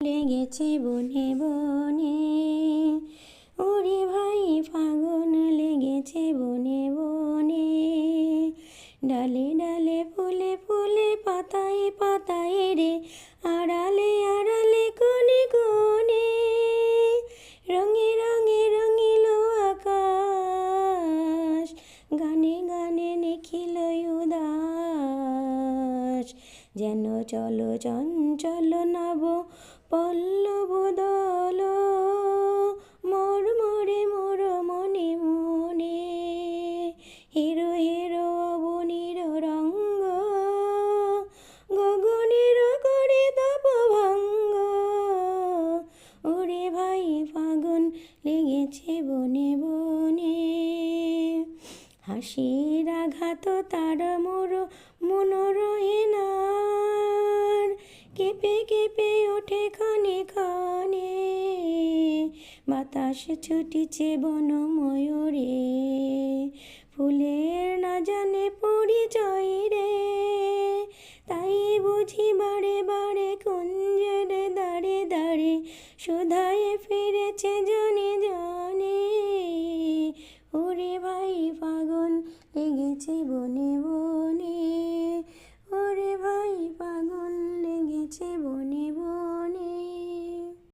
লেগেছে বনে বনে, ওরে ভাই ফাগুন লেগেছে বনে বনে। ডালে ডালে ফুলে ফুলে পাতায় পাতায় রে, আড়ালে আড়ালে কোণে কোণে। রঙে রঙে রঙিল আকাশ, গানে গানে নিখিল উদাস। যেন চলো চঞ্চল নব পল্লব দল, মর্মরে মোর মনে মনে। হিরো হিরো অবনীর রঙ্গ, গগনের করে তপ ভঙ্গ। ওরে ভাই ফাগুন লেগেছে বনে বনে। হাসির আঘাত তার মোর মনোরহেনার, কেঁপে কেঁপে ওঠে ক্ষণে ক্ষণে। বাতাস ছুটিছে বন ময়ূরে, ফুলের না জানে পরিচয় রে। তাই বুঝি বারে বারে কুঞ্জের দাঁড়ে দাঁড়ে, শুধায় ফিরেছে জনে জনে। ওরে ভাই ফাগুন লেগেছে বনে বনে, ওরে ভাই ফাগুন লেগেছে বনে বনে।